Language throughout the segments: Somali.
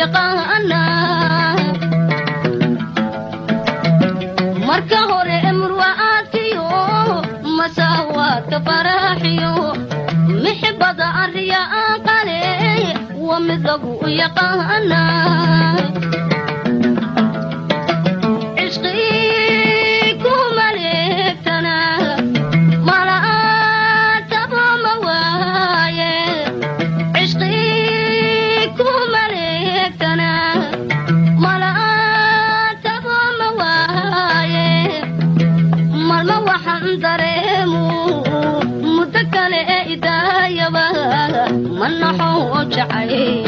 yaqaana marka hore murwaadkiyo masawaadka faraxiyo mixbada arriya qale wa midlagu yaqaana منحو جعي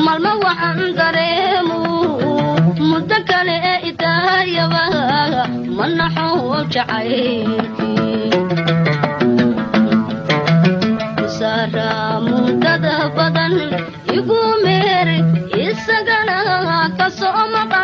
مالما عندريمو مدكل إتايا منحو جعي سارا مدد بدن يقومير إسغنا كسومقا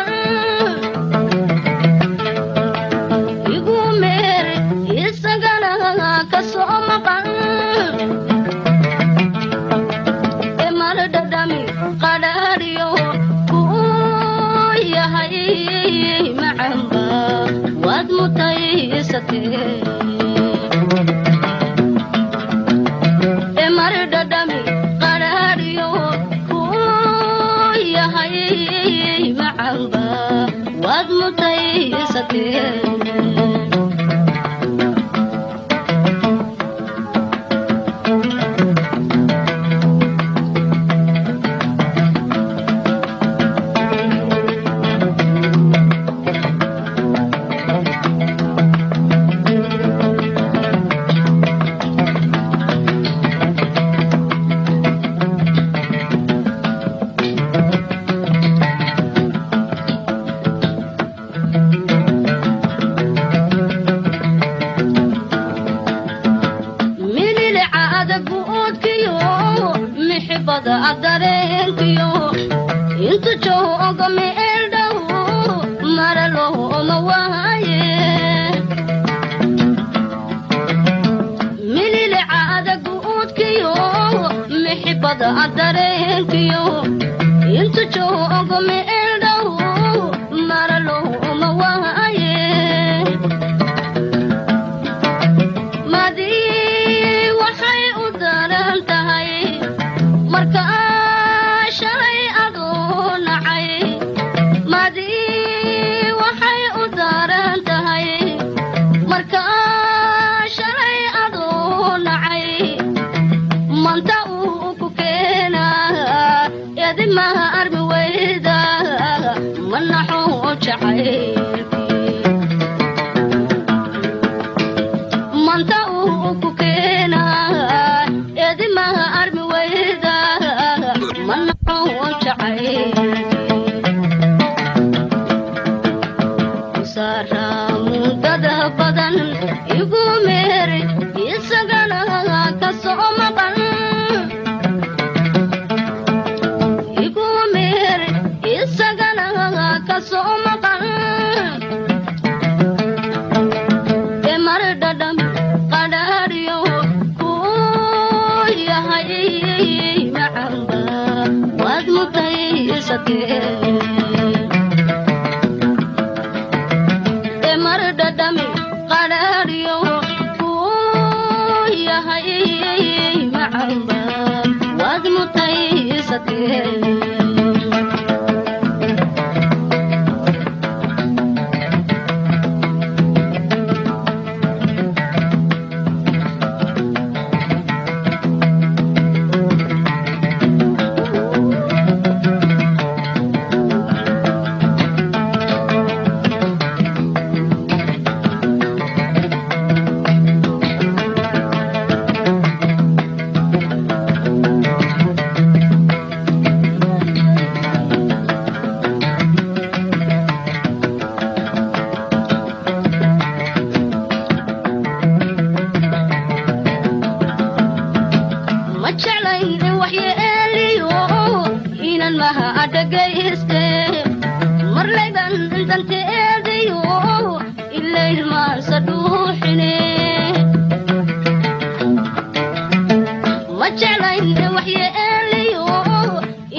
وجعلين yeeliyo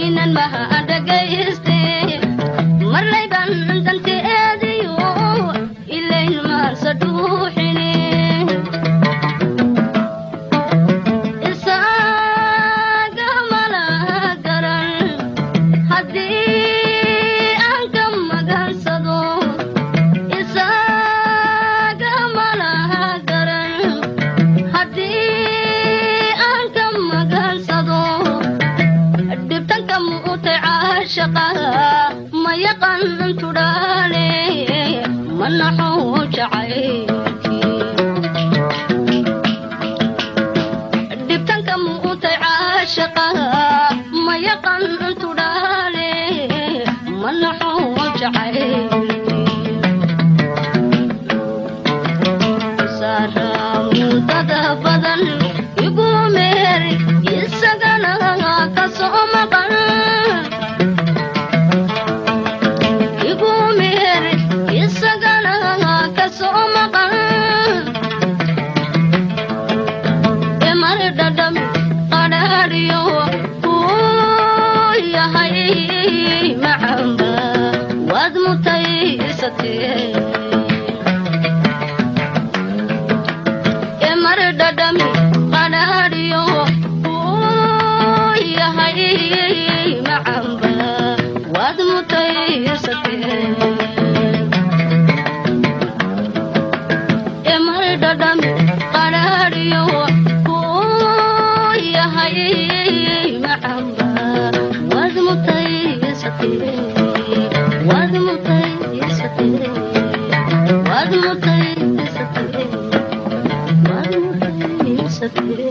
inan maha dhagayste marlayban danteediyo ilayn maarsa dhuuxine isaga malaha garan haddii aan ka magansado isaga malaha garan haddii aan ka magansado dhibtanka muutay caashaqa ma yaqan tudhaale manaxuu jacaylkii dhibtanka muutay caashaqa ma yaqan tudhaale manaxuu jacaylkii saramudada badan igu meeri isagana ka soo maqan igu meeri isagana ka soo maqan emar dhadham qadhaadhiyo kuu yahay macamba waad mutaysatee emar dhadham qadhaadhiyo kuu yahay macamba waad mutaysatee emar dhadham qadhaadhiyo kuu yahay macamba waad mutaysatee waad mutaysatee waad mutaysatee waad mutaysatee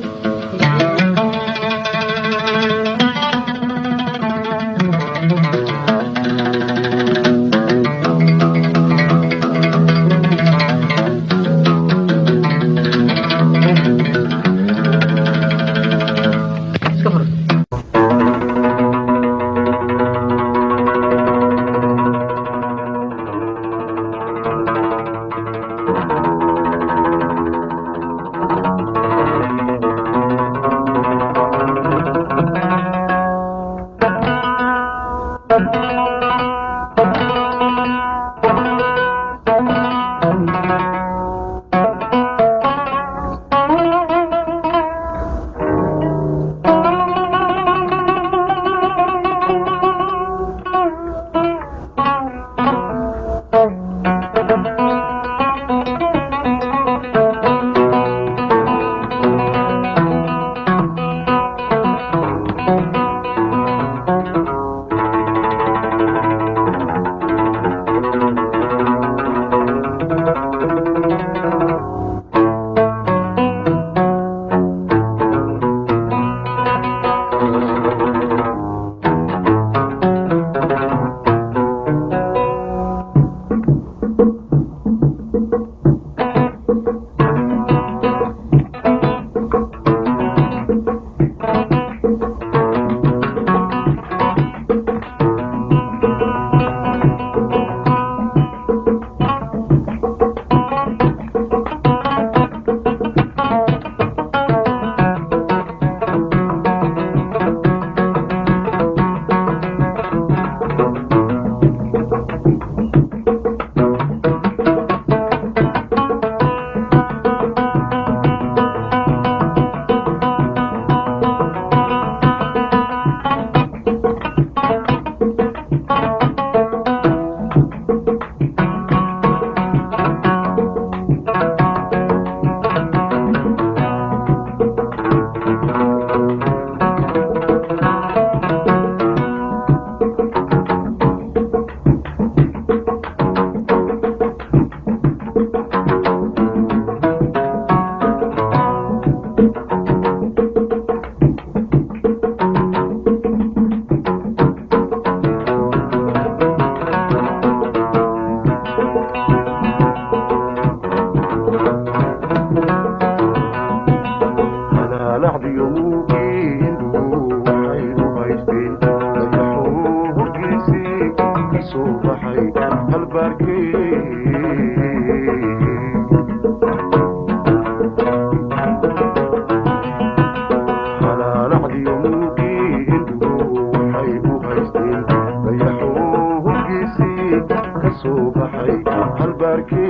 صبحي هالبركي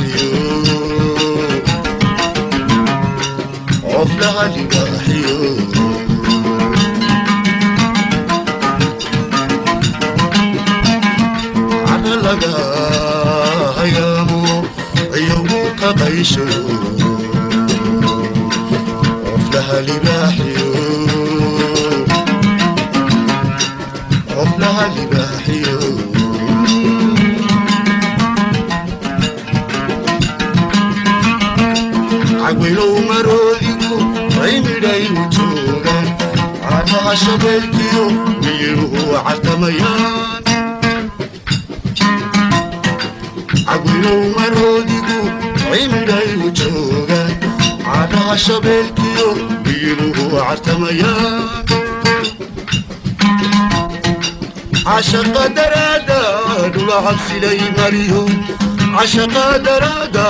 libaaxiyo qoflaha libaaxiyo cadalaga hayaamo iyagu ka qaysho qoflaha libaaxiyo qoflaha libaaxiyo عقلو مروديكو ريميداي وجوغان عطا شبيلكيو ميرو عتميان عقلو مروديكو ريميداي وجوغان عطا شبيلكيو ميرو عتميان عشق درادا دول عبسي لي مريهم عشق درادا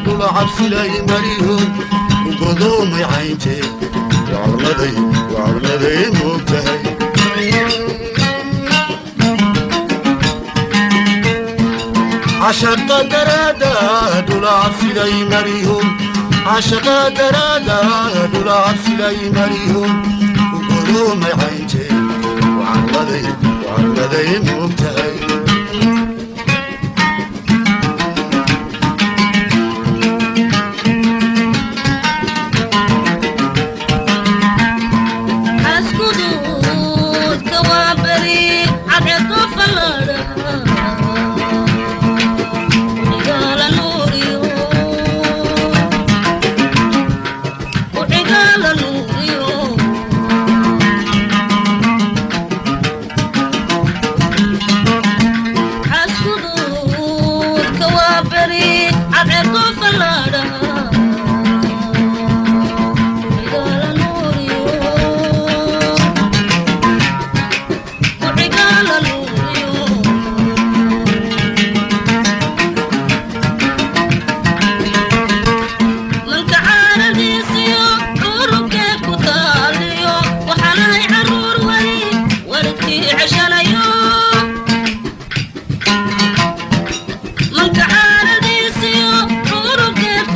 دول عبسي لي مريهم وقضوم عينتي وعرمدي مبتهي عشق درادا دول عبسي لي مريهم عشق درادا دول عبسي لي مريهم وقضوم عينتي وعرمدي مبتهي من تعال ديسيو ورقك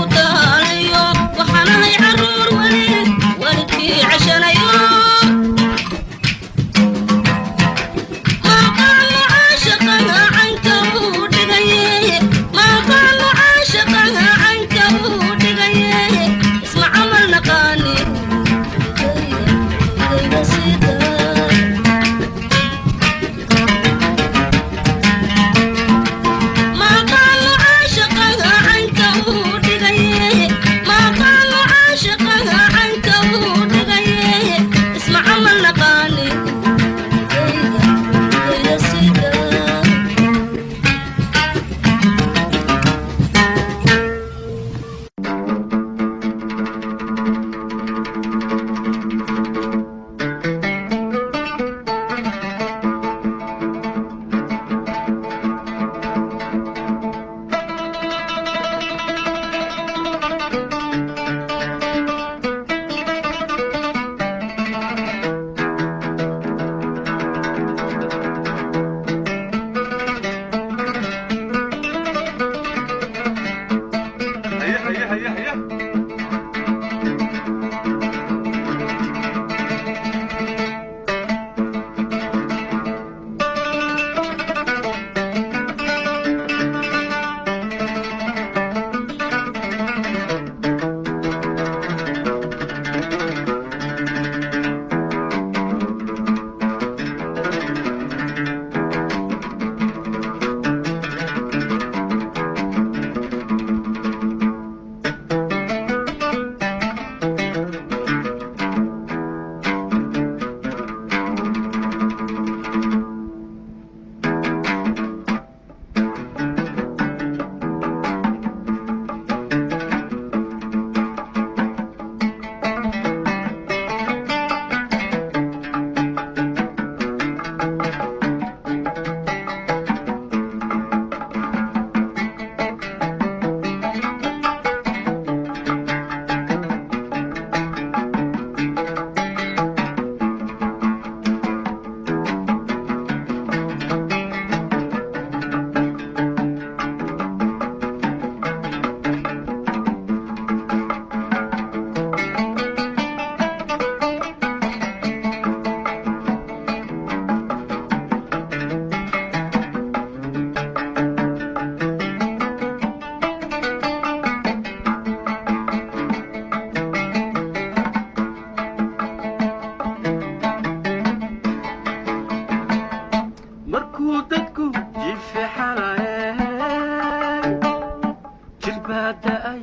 jilbaada ay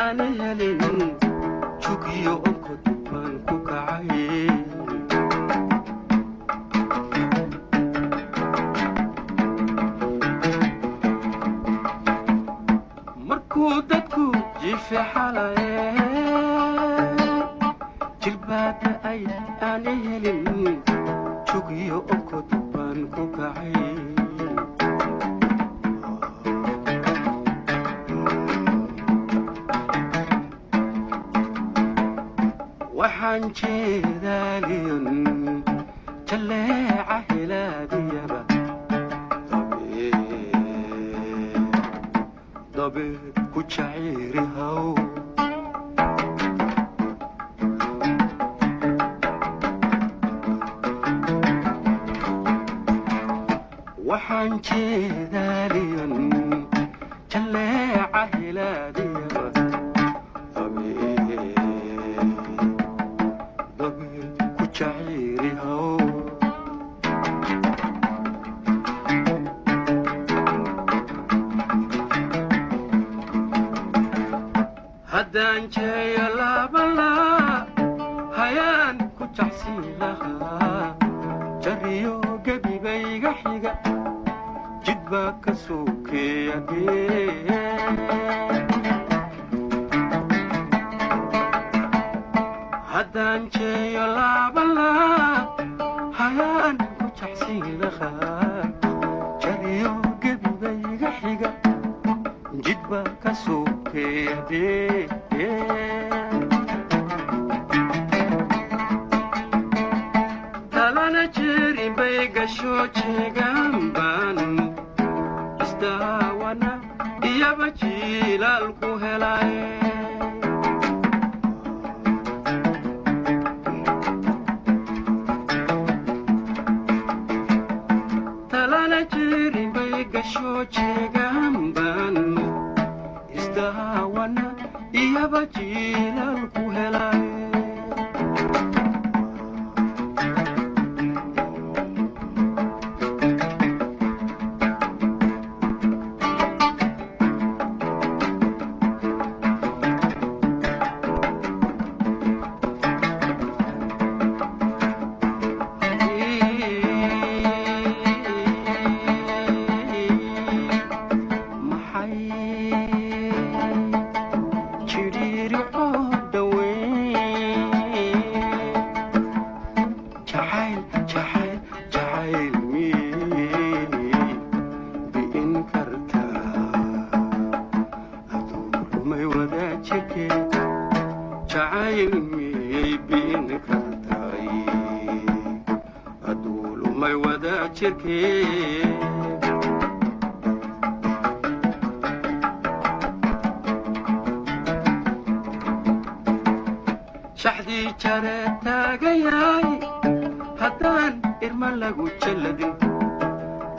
aan helin jugiyo onkod baan ku kacay markuu dadku jiife xalaye jilbaada ay aan helin jugiyo onkod baan ku kacay waxaan jeedaaliyun jaleeca hilaadiyaba dabeed ku jaciirihaw waxaan jeedaaliyun jaleeca hilaadiyaba haddaan jeeyo laabalaa hayaan ku jacsiin lahaa jariyo gebibayga xiga jid baa ka sokeeyadee haddaan jeeyo laabalaa hayaan ku jacsiin lahaa jariyo gebibayga xiga jid baa ka sokeeyadee talana jeerin bay gasho jeegaan baan isdaawana iyaba jiilaal ku helay talana jeerin bay gasho jeegaan baan isdaawana iyaba jiilaal ku helay shaxdii jare taagayay haddaan irma lagu jalladin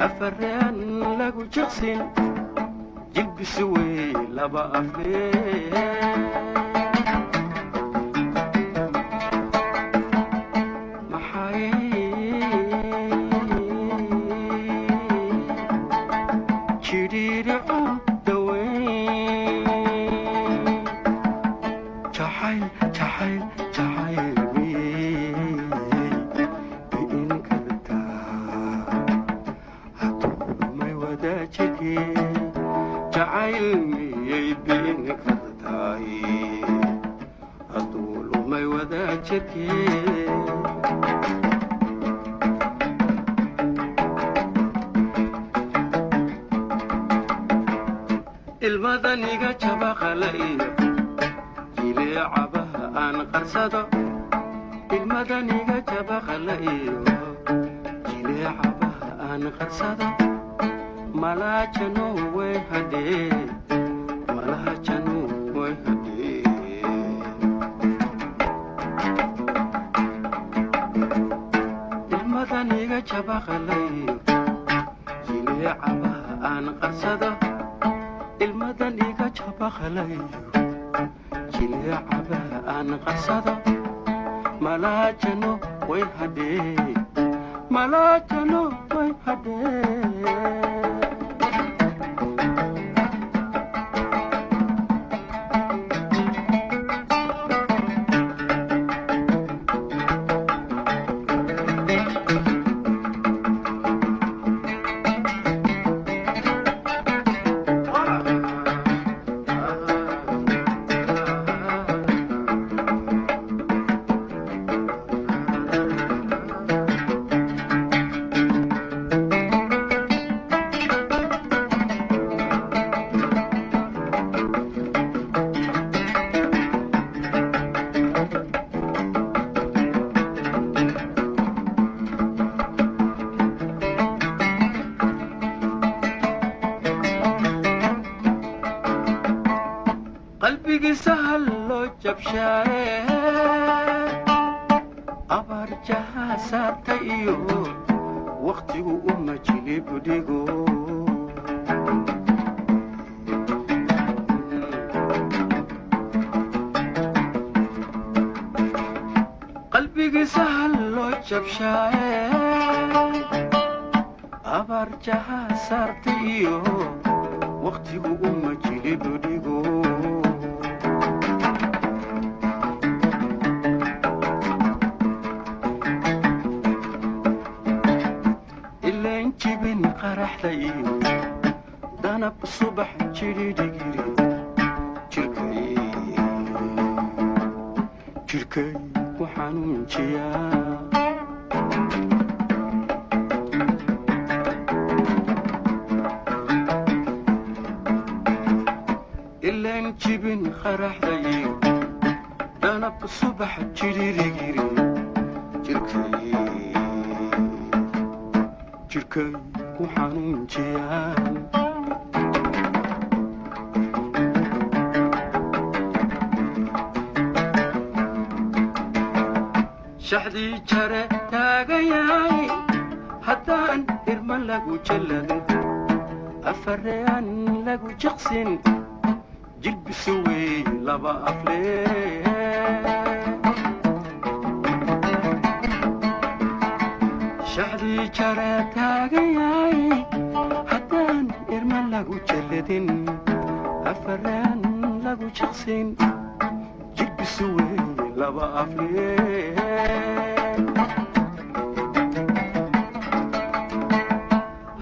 afareen lagu jaqsin jilbisi wey laba aflee ilmadaniga jabaqalayo jileecabaha aan qarsado ilmadaniga jabaqalayo jileecabaha aan qarsado malaajano way hadee malaajano way hadee ilmadaniga jabaqalayo jileecabaha aan qarsado ilmadan iga jabaqalayo jileecabaha aan qarsado malaajano way hadee malaajano way hadee qalbigii sahal loo jabshaaye abaar jahaa saarta iyo waqtigu uma jilib dhigo qalbigii sahal loo jabshaaye abaar jahaa saarta iyo waqtigu uma jilib dhigo ileen jibin qaraxda iyo danab subax jiridhigiri jirkay ku xanuunjiyaa ileen jibin qaraxda iyo danab subax jiridhigiri jirkay ku xanuunjiyaa shaxdii jare taagayay haddaan irma lagu jalladin afareyaan lagu jiqsin jilbisu wey laba aflee shaxdii jare taagayay haddaan irma lagu jalladin afareyaan lagu jiqsin jilbisu wey laba aflee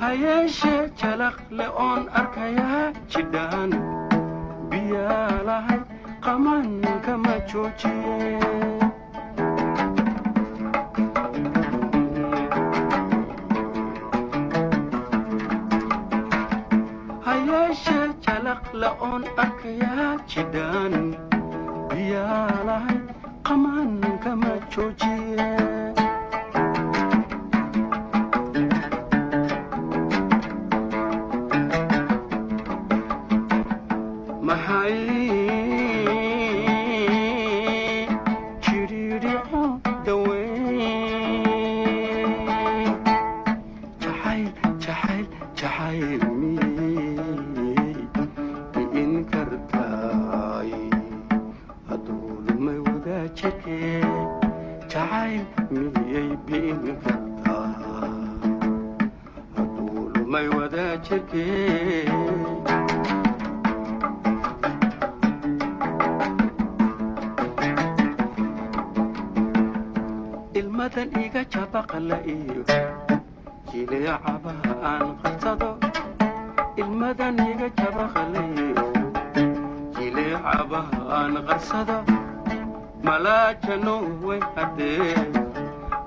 hayeeshee jalaq le oon arkayaa jidhaan biyaa lahay qaman kama joojiye hayeeshee jalaq le oon arkayaa jidhaan biyaa lahay qaman kama joojiye maxay jiridhico daweyn jacayl miyey bi'in kartaay haduulumay wadaa jirkee jacayl miyey bi'in kartaa haduulumay wadaa jirkee ilmadan iga jabaqla iyo jileecabaha aan qarsado ilmadan iga jabaqla iyo jileecabaha aan qarsado malaajano way hadee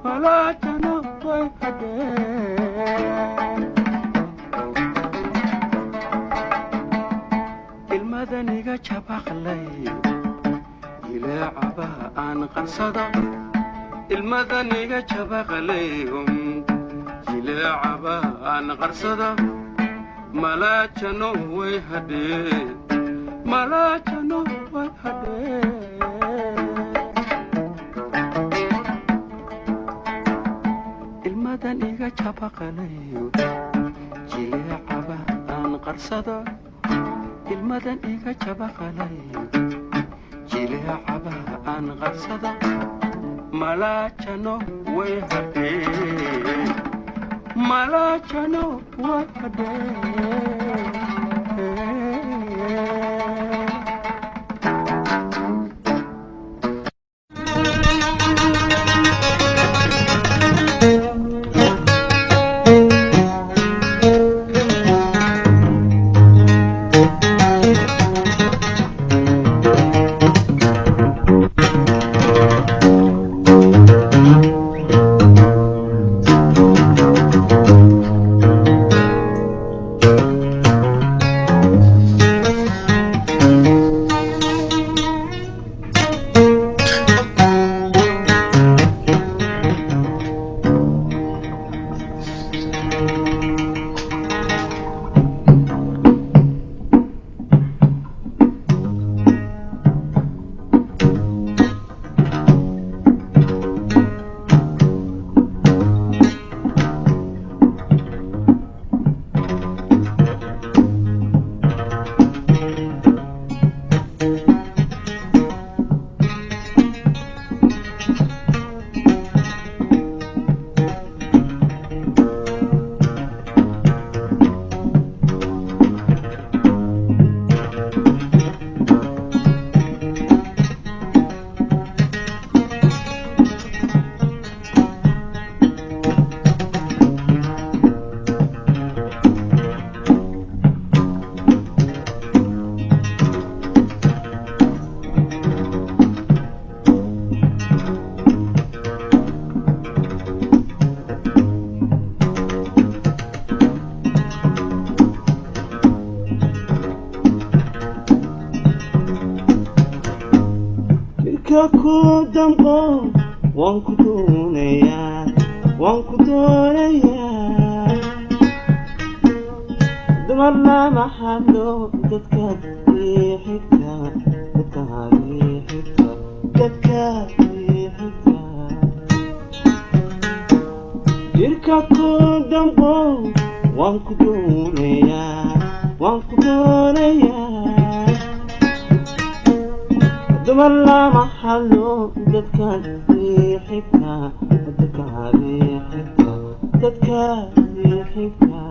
malaajano way hadee ilmadan iga jabaqla iyo jileecabaha aan qarsado ilmadan iga jabaqalayhum jileecaba aan qarsada malaajano way hadhee malaajano way hadhee ilmadan iga jabaqalayo jileecaba aan qarsada ilmadan iga jabaqalayo jileecaba aan qarsada malachano way hadee malachano way hadee jirka ku damqo waan ku doonayaa waan ku doonayaa dumar lama hadlo dadka xigta dadka xigta dadka xigta jirka ku damqo waan ku doonayaa waan ku doonayaa dumar lama hadlo dadka xigta dadka xigta dadka xigta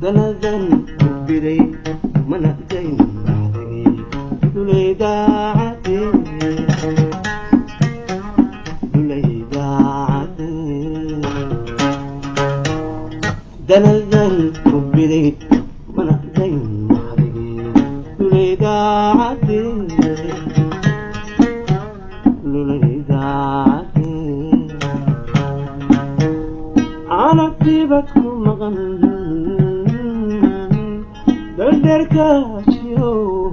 danadan biray mana dayn dulaydaacade dulaydaacade danadan biray mana dayn dulaydaacade dulaydaacade ana tibadku maqan دركاشيو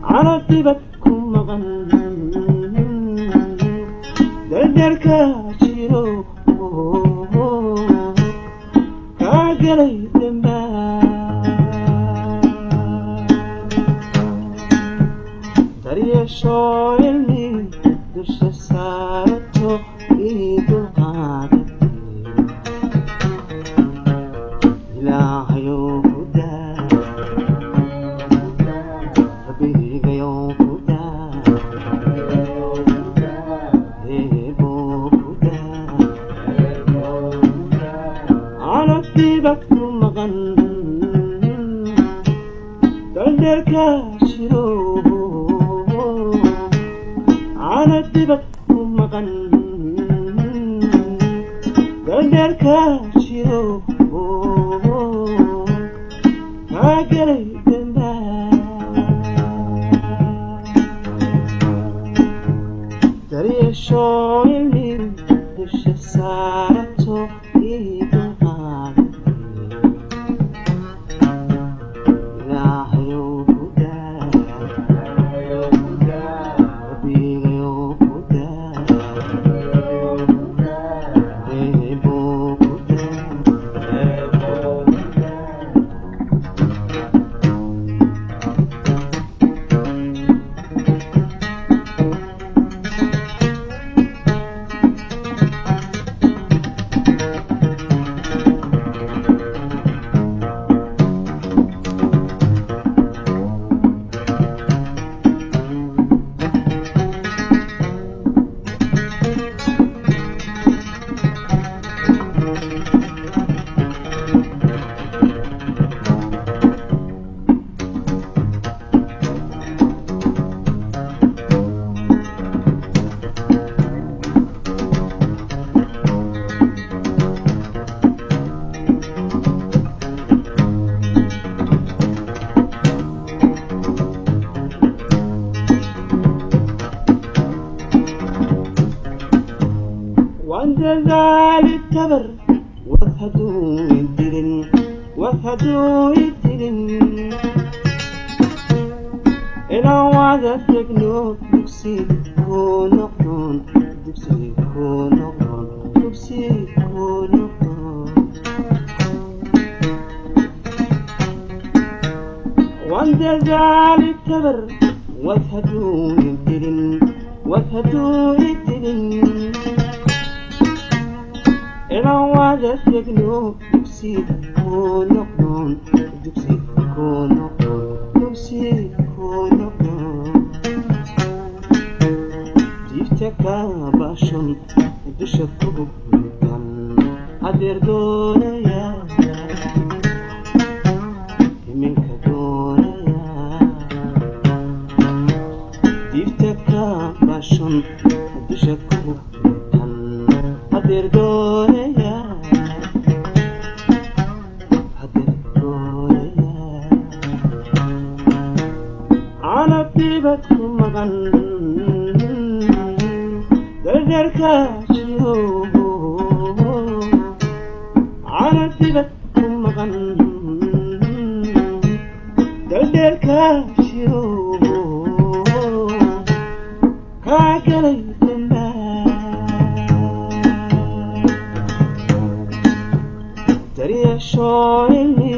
عرفتك مغن دركاشيو كاجري دمبا دريشو اللي دش سارتو ايدو قادتي ذلك كبر وثدوا يدرن وثدوا يدرن إلى وعد تقنو دكسي كونقون دكسي كونقون دكسي كونقون وعند ذلك كبر وثدوا يدرن وثدوا يدرن إلى وعد تقنو دكسي كونقون دكسي كونقون دكسي كونقون تفتكى باشون دشكوك بلدان أدير دونيا منك دونيا تفتكى باشون دشكوك بلدان أدير دونيا أدير دونيا على طيبتكم مغن دركاشيو عرفتك dheerkaashiyo kaa galay daryeeshooyni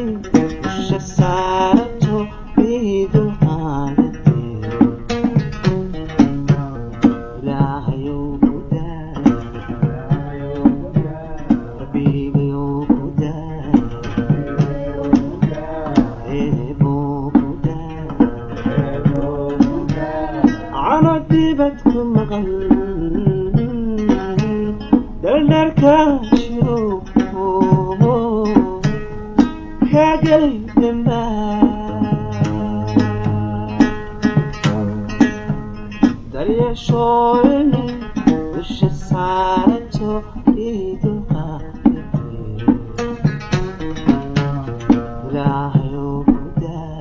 dusha saarato ciidul haaladee ilaahayow ku daa rabbigayow ku daa eeboo ku daa cano dibad ku maqan dardharkaashiyo kagalay daryeeshooyni dusha saarato ciidul haaladee ilaahayow ku daa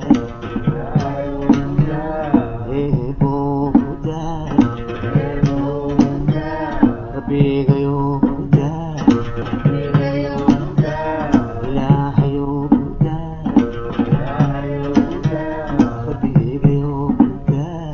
eeboo ku daa rabbigayow ku daa ilaahayow ku daa rabbigayow ku daa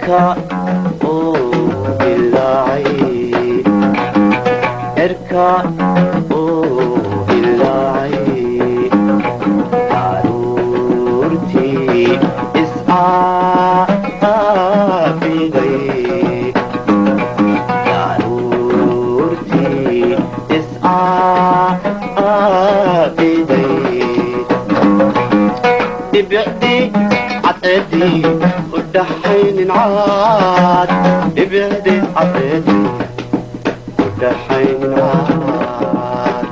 cirka uu dilaacay cirka uu dilaacay caruurtii iscaabigay caruurtii iscaabigay dhibicdii cadceedii u dhaxaynin caad dhibicdii cadceedii u dhaxaynin caad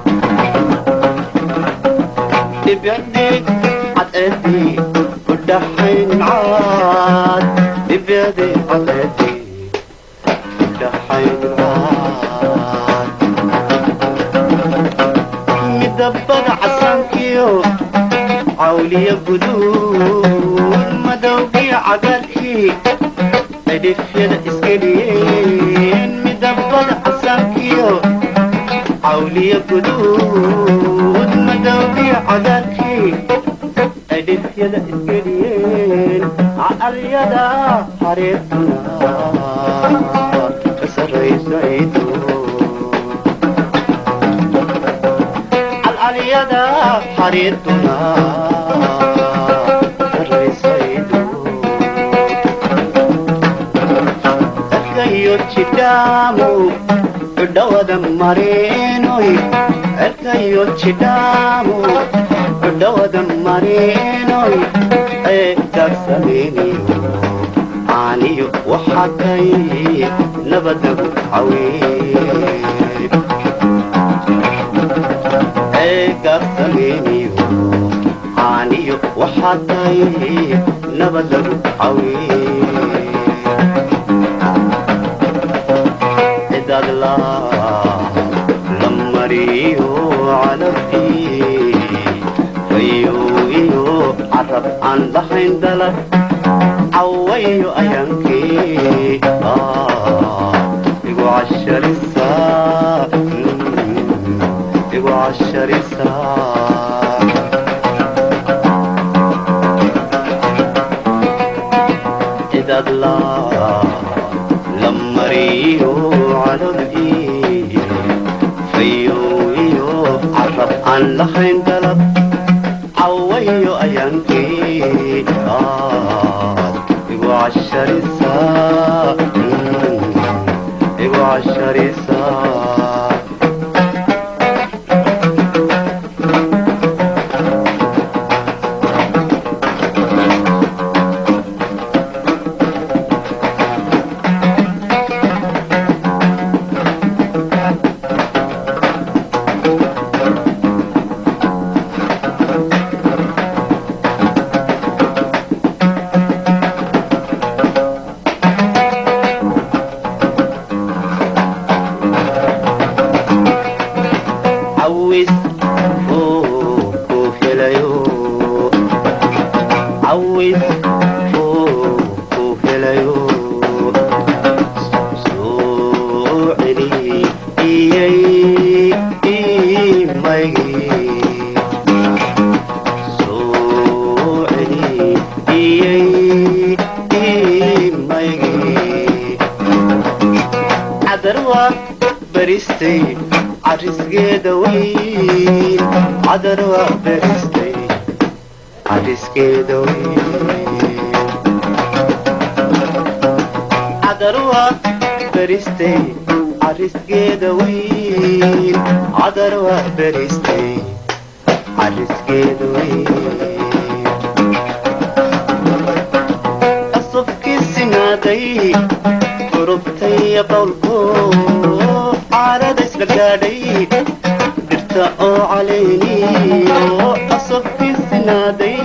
dhibicdii cadceedii u dhaxaynin caad dhibicdii cadceedii u dhaxaynin caad midabada casaankiyo cawliya guduud madowgii cagarkii cidhifyada isgeliyeen midabada casaankiyo cawliya guduud madowgii cagarkii cidhifyada isgeliyeen cacaryada hareertuna ka sarrayso ciidu calcalyada hareertuna Chidamo, Dawada Marino, Erkayo Chidamo, Dawada Marino, Taxamini, Ani Wahakai, Nabada Awi, Taxamini, Ani Wahakai, Nabada Awi. لمريو على فيه فيو عرب عن ضحين دلك عويو أيانكي يقو عشر الساعة يقو عشر الساعة إذا الله لمريو على الإيد فيو عرب عن لحين دلب عويو أيانكي يقو عشر الساعة يقو عشر الساعة عذروا برستي عرسكي دوي عذروا برستي عرسكي دوي عذروا برستي عرسكي دوي الصفك السنادي قربتي بولكو عارض اسلقادي او عليني أصفك السنادي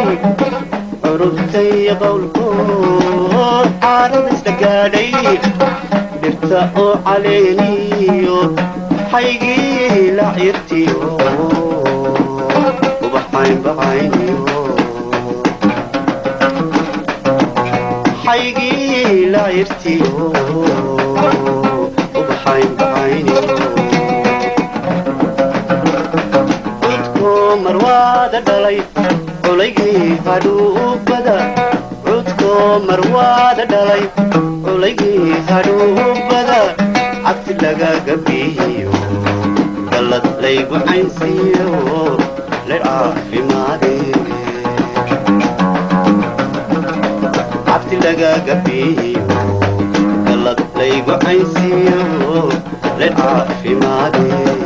عرفتي قولكو عارض استقالي برتاء عليني حيقي لعيرتي وبحين بعيني حيقي لعيرتي وبحين بعيني مرواد دلي وليقي فادو بدا عدكو marwaada dhalay culaygii hadhuubada cabsi lagaga bihiyo galad laygu caynsiiyo la caafimaadee cabsi lagaga bihiyo galad laygu caynsiiyo la caafimaadee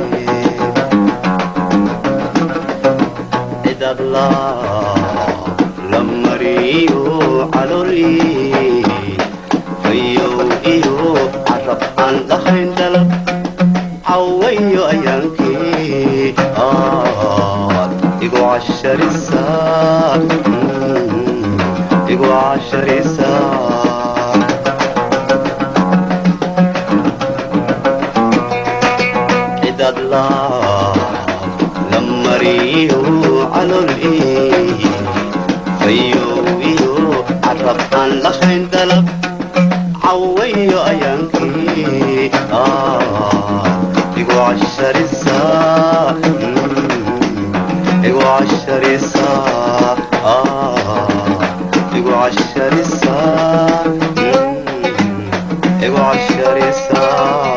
cid allah la mariyo calolii fayow iyo carab aan lahayn dalab cawayo ayaankii igu casharisaa igu casharisaa لمريو على الإيه فيو عرب عن لخين دلب عويو أيانكي يقو عشر الساعة يقو عشر الساعة يقو عشر الساعة يقو عشر الساعة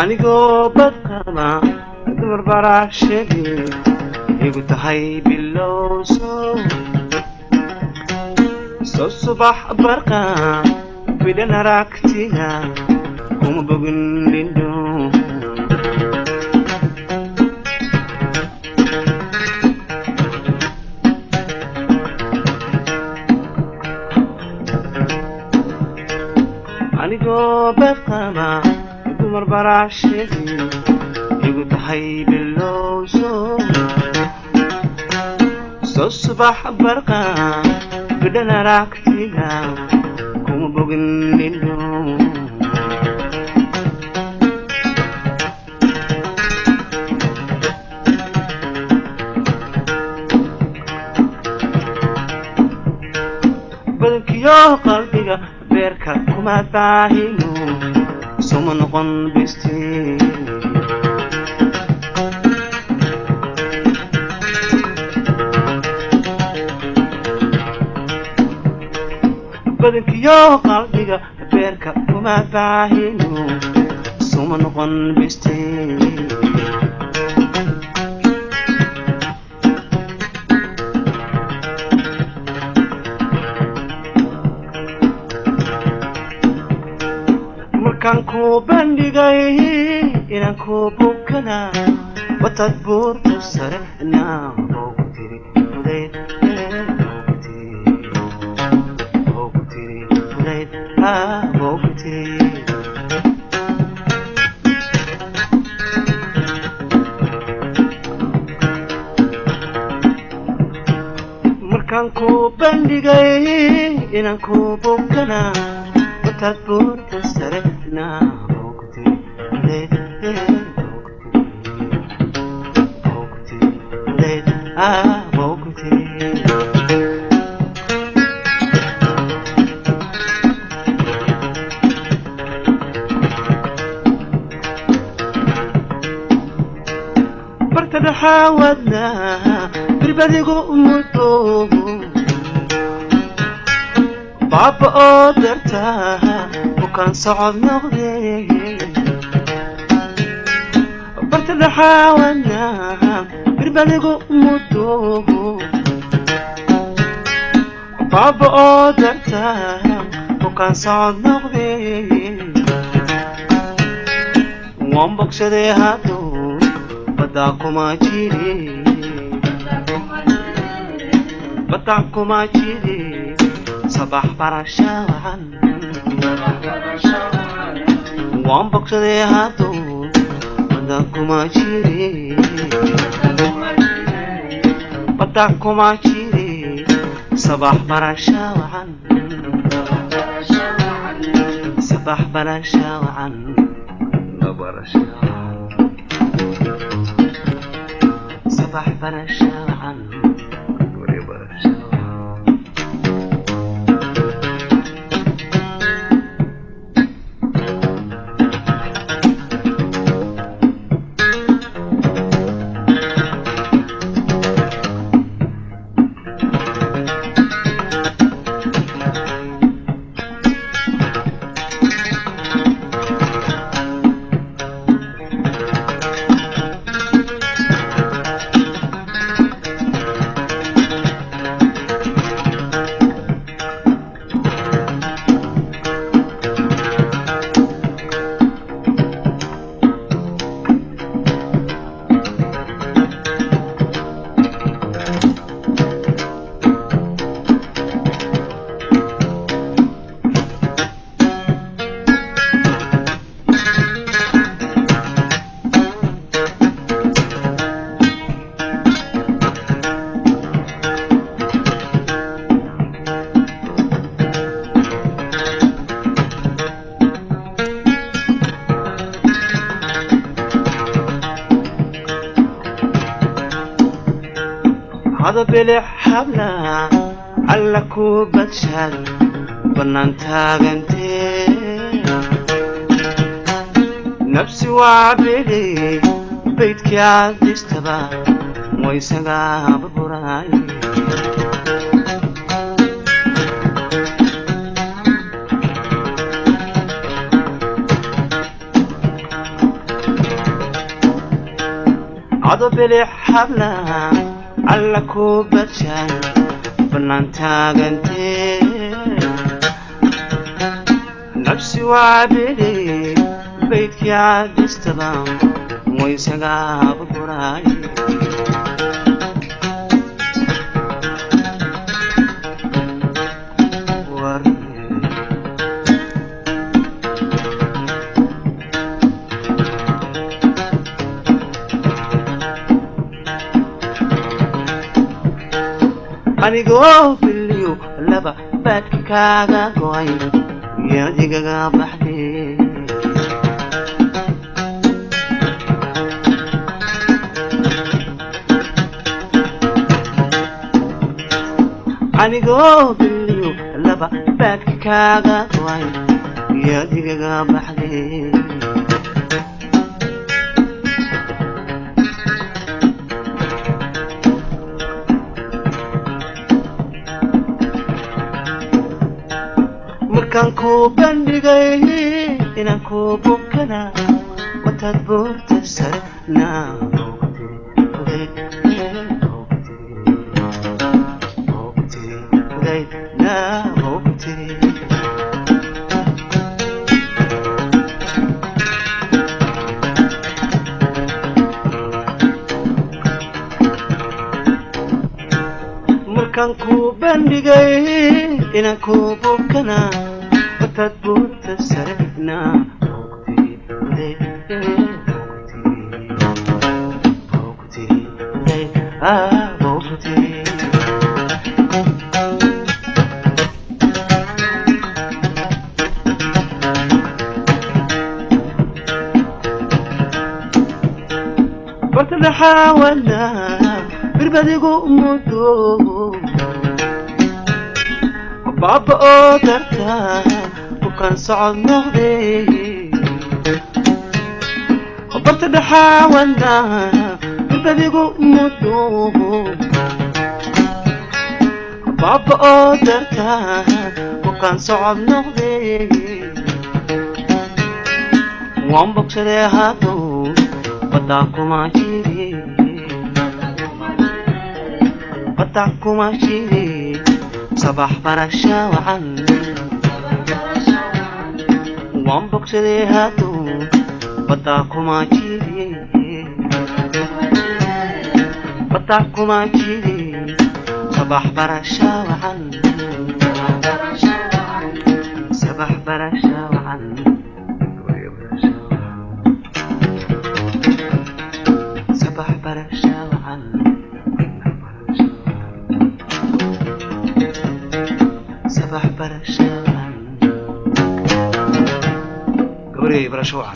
anigoo badqaba dumar barax sheegay igu tahay bilow soo subax barqa bidhan aragtiga kuma bogin lindho anigoo badqaba dumar barax sheegay igu tahay bilow soo subax barqa bidhan aragtiga kuma bogin lindho badankiyo qalbiga beerka kuma daahino suma noqon bistee badankiyo qalbiga beerka kuma daahino suma noqon bistee markaan ku bandhigay inaan ku bukana watad buurtu sare naaboogu tiri fudayd boogu tiri fudayd boogu tiri markaan ku bandhigay inaan ku bukana watad buurtu sare naaboogu tiri fudayd boogu tiri fudayd boogu tiri bartada xaawadna birbadigu mudo baba oo dartaa bukaan socod noqday bartada xaawadna birbadigu mudo baba oo dartaa bukaan socod noqday waan bogsaday hadduu badaa kuma jiri badaa kuma jiri صباح برشاوان وان بقصدي هاتو بداكو ما جيري بداكو ما جيري صباح برشاوان صباح برشا وعن برشا صباح برشا وعن برشا هذا بلح حبلا على كوبة شال بنانتا بنتي نفسي وعبلي بيتك يا ديستبا ويسقى ببراي هذا بلح حبلا على كوبة شاي بنانتا بنتي نفسي وعبلي بيتك يا ديستبا ويسقى ببراي أنيقو باليو لبا باتكاغا قوي يرجيغا بحدي أنيقو باليو لبا باتكاغا قوي يرجيغا بحدي markaan ku bandhigay inaan ku bukana wataad buurta sare markaan ku bandhigay inaan ku bukana تدبوت سرنا بوقتي بوقتي برتنا حاولنا بربديقو مدو بابا قدرتا وكان صعب نغضي برتنا حاولنا بربديقو مدو بابا قدرتا وكان صعب نغضي وان بكسري هاتو بداكو ماشيري بداكو ماشيري صباح برشا وعن وان بكسري هاتو بداكو ماشيري بداكو ماشيري صباح برشا وعن صباح برشا وعن صباح برشا وعن صباح برشا وعن بري برشوعة